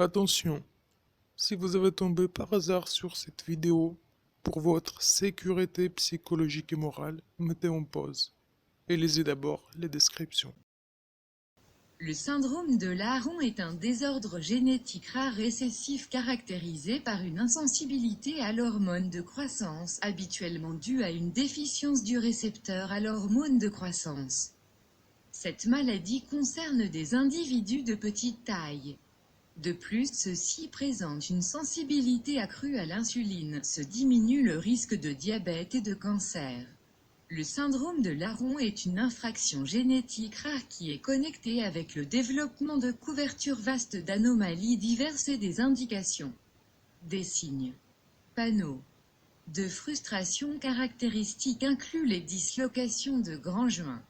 Attention, si vous avez tombé par hasard sur cette vidéo, pour votre sécurité psychologique et morale, mettez en pause et lisez d'abord les descriptions. Le syndrome de Laron est un désordre génétique rare récessif caractérisé par une insensibilité à l'hormone de croissance, habituellement due à une déficience du récepteur à l'hormone de croissance. Cette maladie concerne des individus de petite taille. De plus, ceux-ci présentent une sensibilité accrue à l'insuline, ce diminue le risque de diabète et de cancer. Le syndrome de Laron est une infraction génétique rare qui est connectée avec le développement de couvertures vastes d'anomalies diverses et des indications. Des signes. Panneaux de frustration caractéristiques incluent les dislocations de grand joint.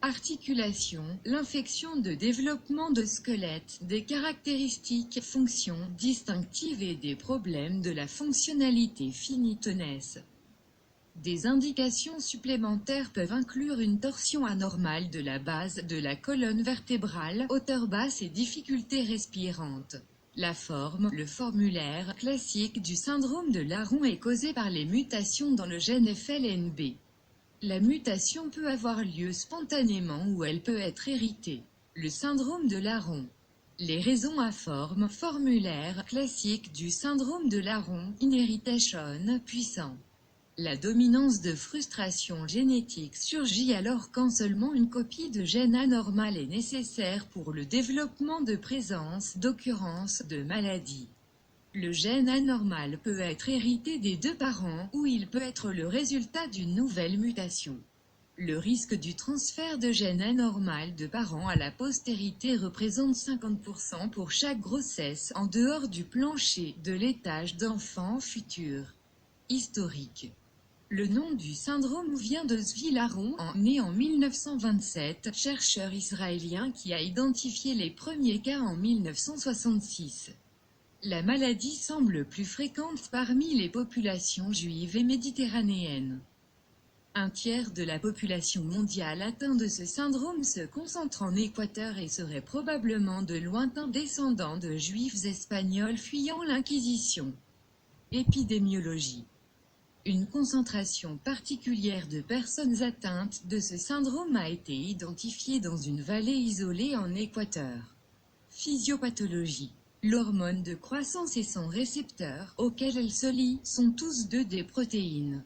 Articulation, l'infection de développement de squelette, des caractéristiques, fonctions distinctives et des problèmes de la fonctionnalité fine tenace. Des indications supplémentaires peuvent inclure une torsion anormale de la base de la colonne vertébrale, hauteur basse et difficultés respirantes. La forme, le formulaire classique du syndrome de Laron est causé par les mutations dans le gène FLNB. La mutation peut avoir lieu spontanément ou elle peut être héritée. Le syndrome de Laron. Les raisons à forme, formulaire classique du syndrome de Laron, inheritation, puissant. La dominance de frustration génétique surgit alors quand seulement une copie de gène anormal est nécessaire pour le développement de présence, d'occurrence, de maladie. Le gène anormal peut être hérité des deux parents ou il peut être le résultat d'une nouvelle mutation. Le risque du transfert de gène anormal de parents à la postérité représente 50% pour chaque grossesse en dehors du plancher de l'étage d'enfants futurs. Historique. Le nom du syndrome vient de Zvi Laron, né en 1927, chercheur israélien qui a identifié les premiers cas en 1966. La maladie semble plus fréquente parmi les populations juives et méditerranéennes. Un tiers de la population mondiale atteint de ce syndrome se concentre en Équateur et serait probablement de lointains descendants de juifs espagnols fuyant l'Inquisition. Épidémiologie. Une concentration particulière de personnes atteintes de ce syndrome a été identifiée dans une vallée isolée en Équateur. Physiopathologie. L'hormone de croissance et son récepteur, auquel elle se lie, sont tous deux des protéines.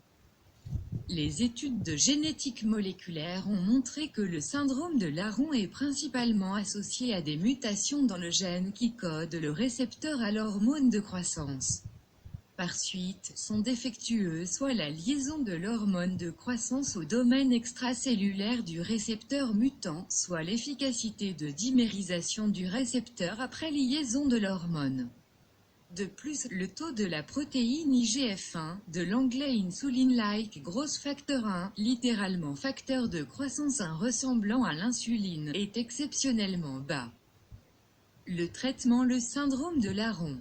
Les études de génétique moléculaire ont montré que le syndrome de Laron est principalement associé à des mutations dans le gène qui code le récepteur à l'hormone de croissance. Par suite, sont défectueux soit la liaison de l'hormone de croissance au domaine extracellulaire du récepteur mutant, soit l'efficacité de dimérisation du récepteur après liaison de l'hormone. De plus, le taux de la protéine IGF-1, de l'anglais insulin-like growth factor 1, littéralement facteur de croissance 1 ressemblant à l'insuline, est exceptionnellement bas. Le traitement. Le syndrome de Laron.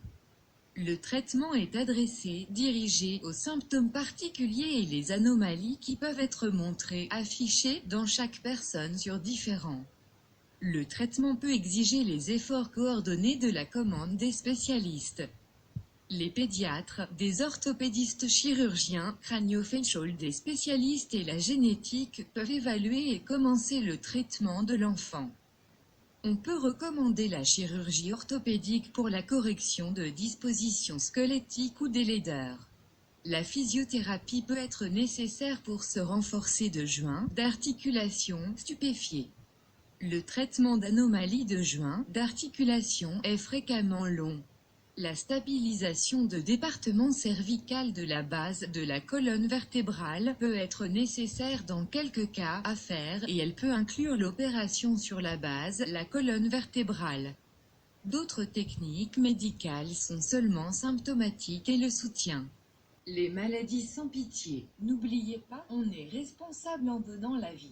Le traitement est adressé, dirigé aux symptômes particuliers et les anomalies qui peuvent être montrées, affichées, dans chaque personne sur différents. Le traitement peut exiger les efforts coordonnés de la commande des spécialistes. Les pédiatres, des orthopédistes chirurgiens, craniofacial des spécialistes et la génétique peuvent évaluer et commencer le traitement de l'enfant. On peut recommander la chirurgie orthopédique pour la correction de dispositions squelettiques ou des laideurs. La physiothérapie peut être nécessaire pour se renforcer de joints, d'articulations, stupéfiés. Le traitement d'anomalies de joints, d'articulation est fréquemment long. La stabilisation de département cervical de la base de la colonne vertébrale peut être nécessaire dans quelques cas à faire et elle peut inclure l'opération sur la base, la colonne vertébrale. D'autres techniques médicales sont seulement symptomatiques et le soutien. Les maladies sans pitié. N'oubliez pas, on est responsable en donnant la vie.